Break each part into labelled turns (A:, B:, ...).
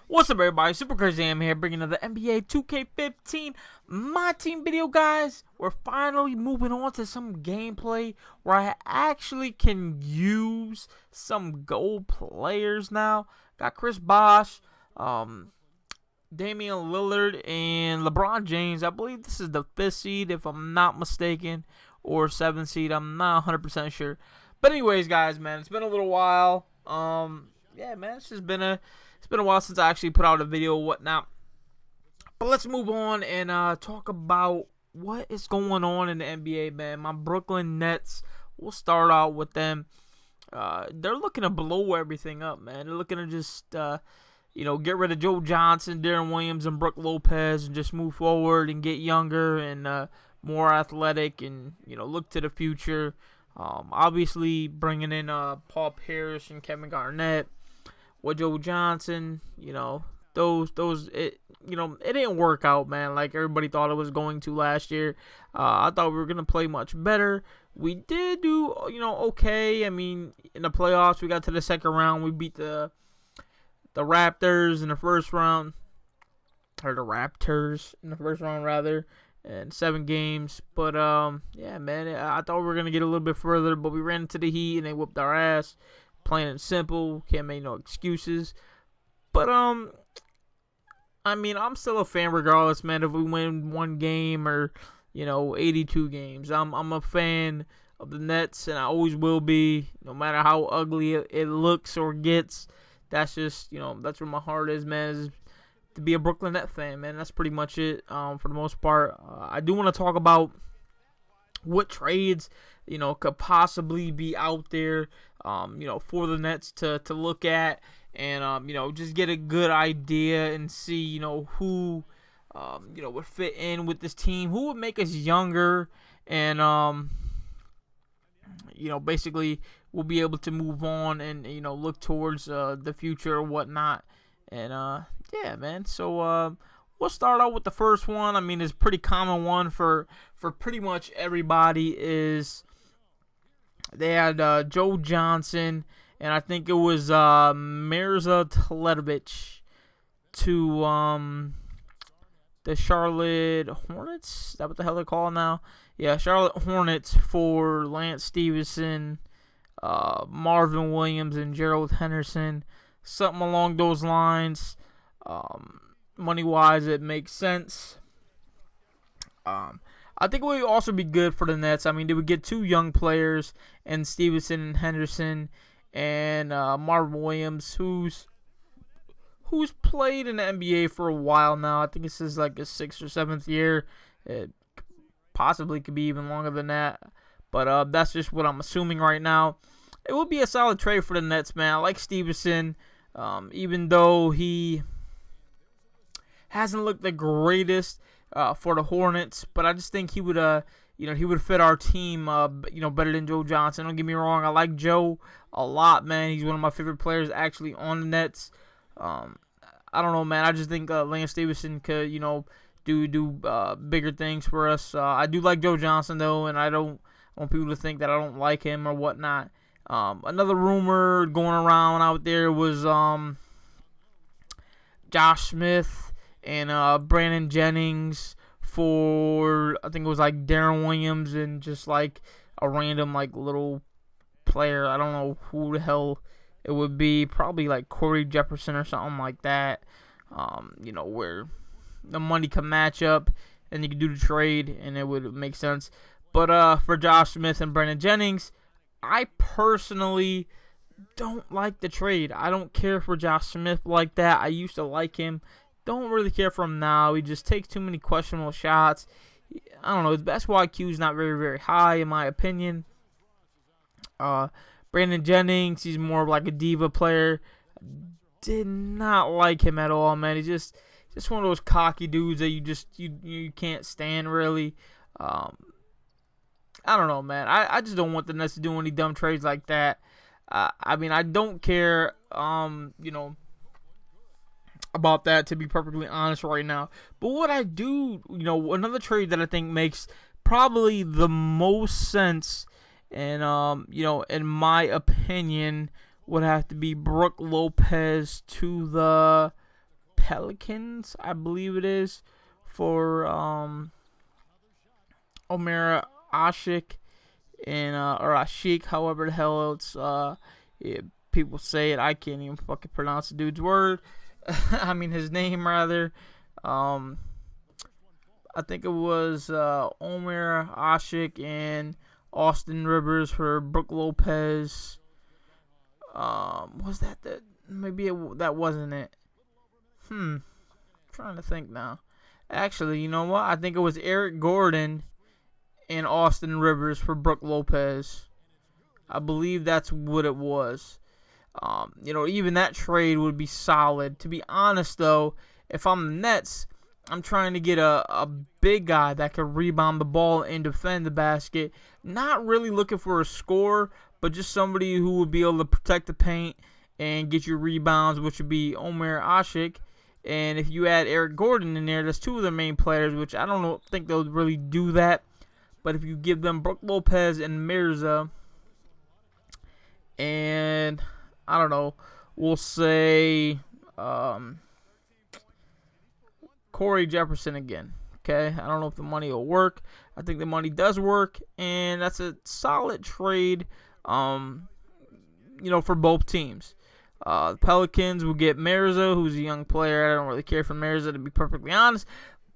A: What's up, everybody? Super Crazy Am here, bringing another NBA 2K15 My Team video, guys. We're finally moving on to some gameplay where I actually can use some gold players now. Got Chris Bosh, Damian Lillard, and LeBron James. I believe this is the 5th seed, if I'm not mistaken, or 7th seed. I'm not 100% sure. But anyways, guys, man, it's been a little while. Yeah, man, it's been a while since I actually put out a video or whatnot. But let's move on and talk about what is going on in the NBA, man. My Brooklyn Nets, we'll start out with them. They're looking to blow everything up, man. They're looking to just, get rid of Joe Johnson, Darren Williams, and Brook Lopez and just move forward and get younger and more athletic and, look to the future. Obviously, bringing in Paul Pierce and Kevin Garnett. With Joe Johnson, it didn't work out, man, like everybody thought it was going to last year. I thought we were going to play much better. We did do, okay. I mean, in the playoffs, we got to the second round. We beat the Raptors in the first round, or the Raptors in the first round, rather, in 7 games. But, yeah, man, I thought we were going to get a little bit further, but we ran into the Heat, and they whooped our ass. Plain and simple, can't make no excuses. But I mean, I'm still a fan regardless, man. If we win 1 game or 82 games, I'm a fan of the Nets, and I always will be, no matter how ugly it looks or gets. That's just that's where my heart is, man. Is to be a Brooklyn Net fan, man. That's pretty much it. For the most part, I do want to talk about what trades could possibly be out there. For the Nets to look at and, just get a good idea and see, who, would fit in with this team, who would make us younger, and, basically we'll be able to move on and, look towards the future or whatnot. And, yeah, man, so, we'll start out with the first one. I mean, it's a pretty common one for pretty much everybody is... They had Joe Johnson, and I think it was Mirza Teletovic to the Charlotte Hornets. Is that what the hell they're called now? Yeah, Charlotte Hornets for Lance Stevenson, Marvin Williams, and Gerald Henderson. Something along those lines. Money-wise, it makes sense. I think it would also be good for the Nets. I mean, they would get 2 young players, and Stevenson and Henderson, and Marvin Williams, who's played in the NBA for a while now. I think this is like his 6th or 7th year. It possibly could be even longer than that, but that's just what I'm assuming right now. It would be a solid trade for the Nets, man. I like Stevenson, even though he hasn't looked the greatest for the Hornets, but I just think he would, he would fit our team, better than Joe Johnson. Don't get me wrong, I like Joe a lot, man. He's one of my favorite players actually on the Nets. I don't know, man. I just think Lance Stevenson could, do bigger things for us. I do like Joe Johnson though, and I don't want people to think that I don't like him or whatnot. Another rumor going around out there was Josh Smith and Brandon Jennings for, I think it was like Darren Williams and just like a random like little player. I don't know who the hell it would be. Probably like Corey Jefferson or something like that. Where the money can match up and you can do the trade and it would make sense. But for Josh Smith and Brandon Jennings, I personally don't like the trade. I don't care for Josh Smith like that. I used to like him. Don't really care for him now. He just takes too many questionable shots. I don't know. His basketball IQ is not very, very high, in my opinion. Brandon Jennings, he's more of like a diva player. Did not like him at all, man. He's just one of those cocky dudes that you can't stand, really. I don't know, man. I just don't want the Nets to do any dumb trades like that. I mean, I don't care, about that, to be perfectly honest right now. But what I do, another trade that I think makes probably the most sense, and in my opinion, would have to be Brook Lopez to the Pelicans, I believe it is, for Omer Ashik and or Ashik, however the hell it's people say it. I can't even fucking pronounce the dude's word. I mean his name rather. I think it was Omer Ashik and Austin Rivers for Brook Lopez. Was that maybe that wasn't it? Trying to think now. Actually, you know what? I think it was Eric Gordon and Austin Rivers for Brook Lopez. I believe that's what it was. Even that trade would be solid. To be honest, though, if I'm the Nets, I'm trying to get a big guy that can rebound the ball and defend the basket. Not really looking for a scorer, but just somebody who would be able to protect the paint and get you rebounds, which would be Omer Ashik. And if you add Eric Gordon in there, that's two of their main players, which I don't think they'll really do that. But if you give them Brook Lopez and Mirza, and I don't know, we'll say Corey Jefferson again. Okay, I don't know if the money will work. I think the money does work, and that's a solid trade. For both teams. The Pelicans will get Mirza, who's a young player. I don't really care for Mirza, to be perfectly honest.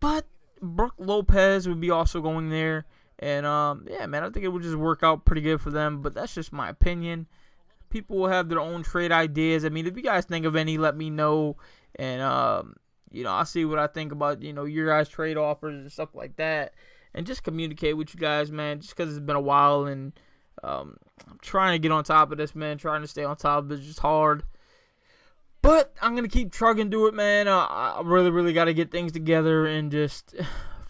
A: But Brook Lopez would be also going there. And, I think it would just work out pretty good for them. But that's just my opinion. People will have their own trade ideas. I mean, if you guys think of any, let me know. And, I'll see what I think about, your guys' trade offers and stuff like that. And just communicate with you guys, man, just because it's been a while. And I'm trying to get on top of this, man. Trying to stay on top of it. It's just hard. But I'm going to keep trugging through it, man. I really, really got to get things together and just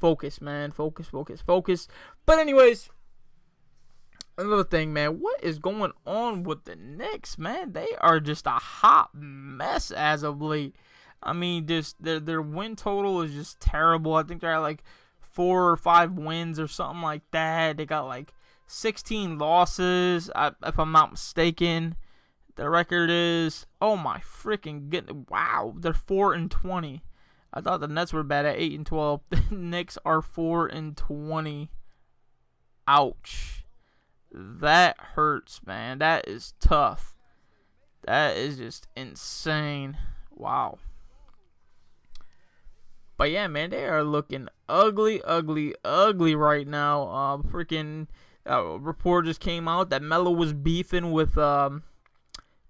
A: focus, man. Focus. But anyways, another thing, man. What is going on with the Knicks, man? They are just a hot mess as of late. I mean, just their win total is just terrible. I think they're at like 4 or 5 wins or something like that. They got like 16 losses, if I'm not mistaken. The record is, oh my freaking goodness, wow, they're 4-20. I thought the Nets were bad at 8-12. The Knicks are 4-20. Ouch. That hurts, man. That is tough. That is just insane. Wow. But yeah, man, they are looking ugly right now. Report just came out that Melo was beefing with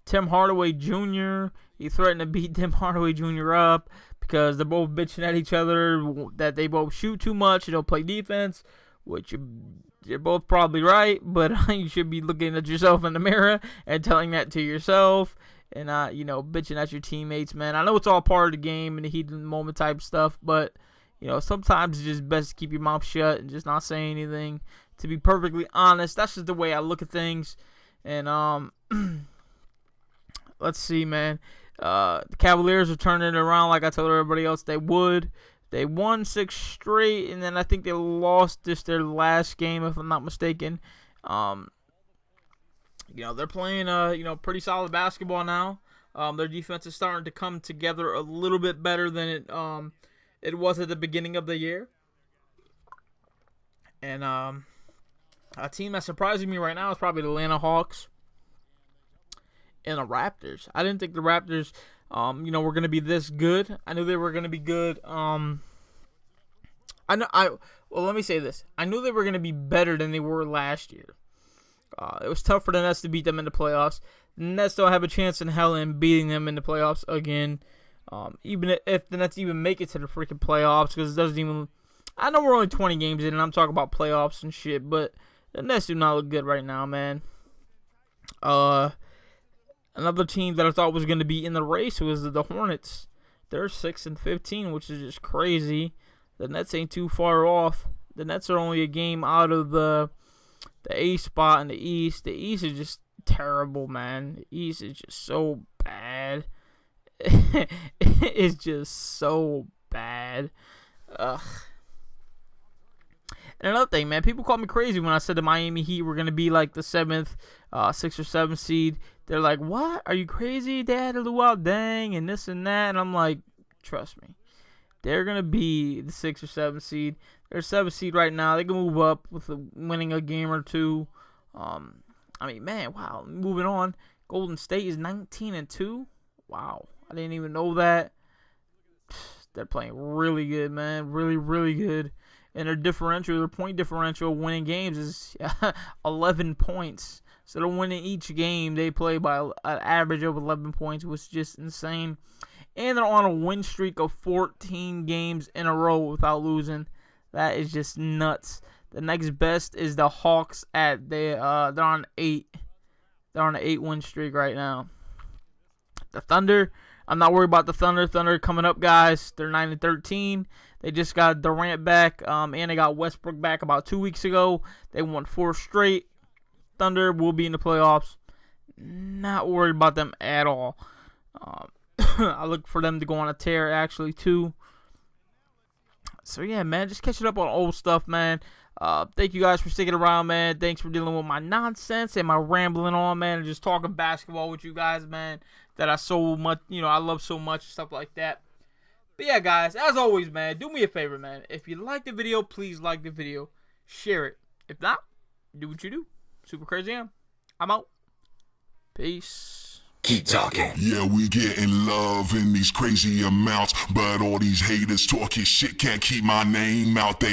A: Tim Hardaway Jr. He threatened to beat Tim Hardaway Jr. up because they're both bitching at each other that they both shoot too much and don't play defense, which you're both probably right, but you should be looking at yourself in the mirror and telling that to yourself and bitching at your teammates, man. I know it's all part of the game and the heat of the moment type stuff, but sometimes it's just best to keep your mouth shut and just not say anything. To be perfectly honest, that's just the way I look at things. And let's see, man. The Cavaliers are turning it around like I told everybody else they would. They won 6 straight, and then I think they lost their last game, if I'm not mistaken. They're playing pretty solid basketball now. Their defense is starting to come together a little bit better than it was at the beginning of the year. And a team that's surprising me right now is probably the Atlanta Hawks and the Raptors. I didn't think the Raptors, were going to be this good. I knew they were going to be good. Well, let me say this. I knew they were going to be better than they were last year. It was tough for the Nets to beat them in the playoffs. The Nets don't have a chance in hell in beating them in the playoffs again. Even if the Nets even make it to the freaking playoffs, because it doesn't even. I know we're only 20 games in, and I'm talking about playoffs and shit, but the Nets do not look good right now, man. Another team that I thought was going to be in the race was the Hornets. They're 6-15, which is just crazy. The Nets ain't too far off. The Nets are only a game out of the A spot in the East. The East is just terrible, man. The East is just so bad. It's just so bad. Ugh. And another thing, man, people called me crazy when I said the Miami Heat were going to be like the 7th, 6th or 7th seed. They're like, what? Are you crazy? They had to Luau Deng and this and that. And I'm like, Trust me. They're going to be the 6 or 7 seed. They're 7 seed right now. They can move up with winning a game or two. I mean, man, wow. Moving on. Golden State is 19-2. Wow. I didn't even know that. They're playing really good, man. Really, really good. And their point differential winning games is 11 points. So they're winning each game. They play by an average of 11 points, which is just insane. And they're on a win streak of 14 games in a row without losing. That is just nuts. The next best is the Hawks they're on 8. They're on an 8-win streak right now. The Thunder, I'm not worried about the Thunder. Thunder coming up, guys. They're 9-13. They just got Durant back, and they got Westbrook back about 2 weeks ago. They won 4 straight. Thunder will be in the playoffs. Not worried about them at all. I look for them to go on a tear, actually, too. So, yeah, man, just catching up on old stuff, man. Thank you guys for sticking around, man. Thanks for dealing with my nonsense and my rambling on, man, and just talking basketball with you guys, man, that I so much, I love so much and stuff like that. But, yeah, guys, as always, man, do me a favor, man. If you like the video, please like the video. Share it. If not, do what you do. Super Crazy Am. I'm out. Peace.
B: Keep talking. Yeah, we getting love in these crazy amounts, but all these haters talking shit can't keep my name out. They